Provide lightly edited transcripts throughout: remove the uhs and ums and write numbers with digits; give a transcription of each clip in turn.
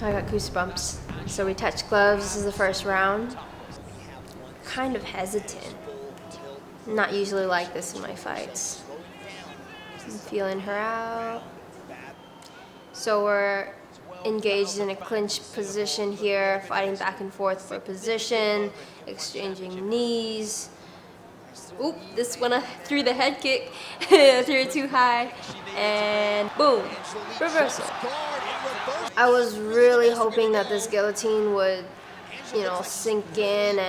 I got goosebumps. So we touched gloves. This is the first round. Kind of hesitant. Not usually like this in my fights. I'm feeling her out. So we're engaged in a clinch position here, fighting back and forth for position, exchanging knees. Oop, this one threw the head kick, threw it too high, and boom, reversal. I was really hoping that this guillotine would, sink in,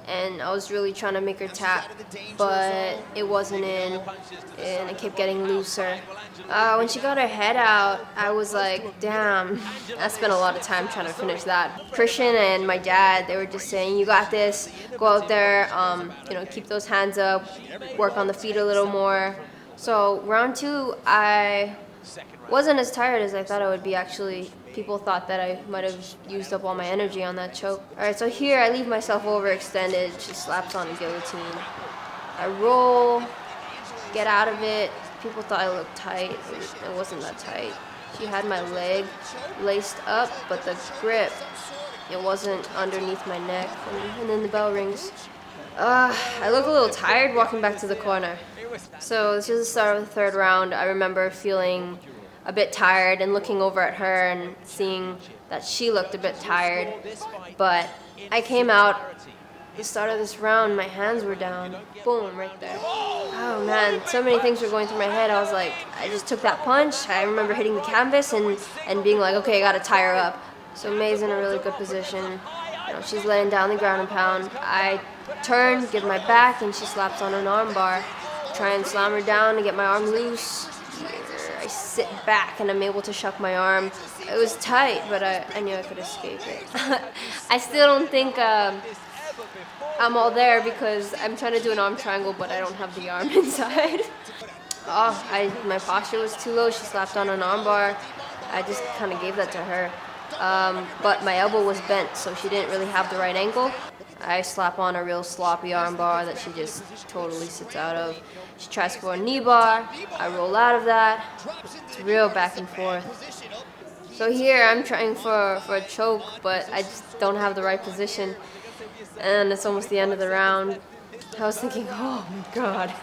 and I was really trying to make her tap, but it wasn't in, and it kept getting looser. When she got her head out, I was like, damn, I spent a lot of time trying to finish that. Christian and my dad, they were just saying, you got this, go out there, keep those hands up, work on the feet a little more. So round 2, I wasn't as tired as I thought I would be, actually. People thought that I might have used up all my energy on that choke. All right, so here I leave myself overextended. She slaps on a guillotine. I roll, get out of it. People thought I looked tight. It wasn't that tight. She had my leg laced up, but the grip, it wasn't underneath my neck. And then the bell rings. I look a little tired walking back to the corner. So this is the start of the 3rd round. I remember feeling a bit tired and looking over at her and seeing that she looked a bit tired. But I came out the start of this round, my hands were down. Boom, right there. Oh man, so many things were going through my head. I was like, I just took that punch. I remember hitting the canvas and being like, okay, I gotta tie her up. So Mei's in a really good position. She's laying down the ground and pound. I turn, give my back, and she slaps on an arm bar. Try and slam her down to get my arm loose. I sit back and I'm able to shuck my arm. It was tight, but I knew I could escape it. I still don't think I'm all there because I'm trying to do an arm triangle, but I don't have the arm inside. My posture was too low. She slapped on an arm bar. I just kind of gave that to her. But my elbow was bent, so she didn't really have the right angle. I slap on a real sloppy arm bar that she just totally sits out of. She tries for a knee bar. I roll out of that. It's real back and forth. So here I'm trying for a choke, but I just don't have the right position. And it's almost the end of the round. I was thinking, oh my God.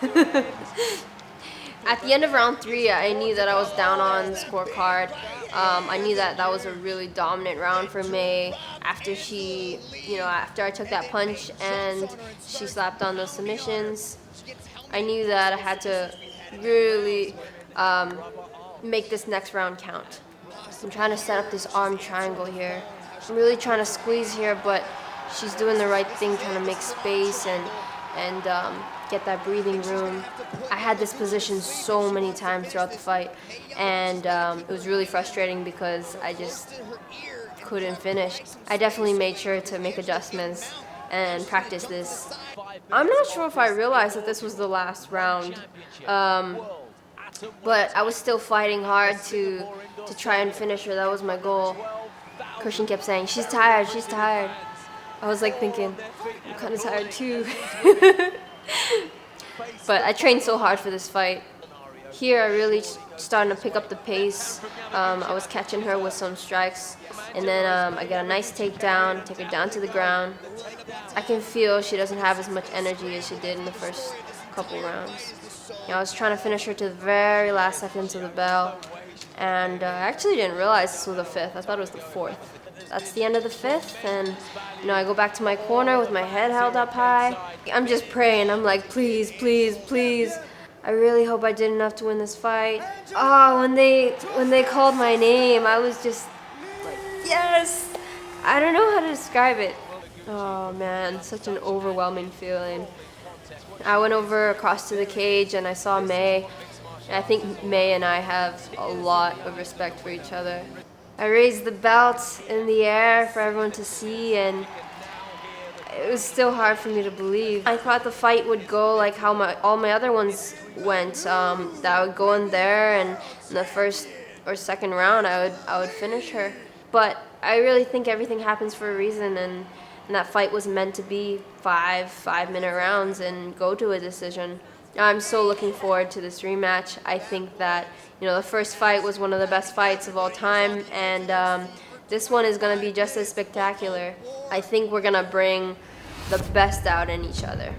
At the end of round 3, I knew that I was down on the scorecard. I knew that was a really dominant round for Mei after after I took that punch and she slapped on those submissions. I knew that I had to really make this next round count. I'm trying to set up this arm triangle here. I'm really trying to squeeze here, but she's doing the right thing, trying to make space and get that breathing room. I had this position so many times throughout the fight, and it was really frustrating because I just couldn't finish. I definitely made sure to make adjustments and practice this. I'm not sure if I realized that this was the last round, but I was still fighting hard to try and finish her. That was my goal. Christian kept saying, she's tired, she's tired. I was like thinking, I'm kind of tired too. But I trained so hard for this fight. Here I really starting to pick up the pace. I was catching her with some strikes, and then I get a nice takedown, take her down to the ground. I can feel she doesn't have as much energy as she did in the first couple rounds. I was trying to finish her to the very last seconds of the bell, and I actually didn't realize this was the 5th. I thought it was the 4th. That's the end of the 5th, and I go back to my corner with my head held up high. I'm just praying. I'm like, please, please, please. I really hope I did enough to win this fight. When they called my name, I was just like, yes! I don't know how to describe it. Oh man, such an overwhelming feeling. I went over across to the cage and I saw Mei. I think Mei and I have a lot of respect for each other. I raised the belt in the air for everyone to see, and it was still hard for me to believe. I thought the fight would go like how all my other ones went. That I would go in there, and in the first or second round, I would finish her. But I really think everything happens for a reason, and that fight was meant to be 5-minute rounds and go to a decision. I'm so looking forward to this rematch. I think that the first fight was one of the best fights of all time, and This one is going to be just as spectacular. I think we're going to bring the best out in each other.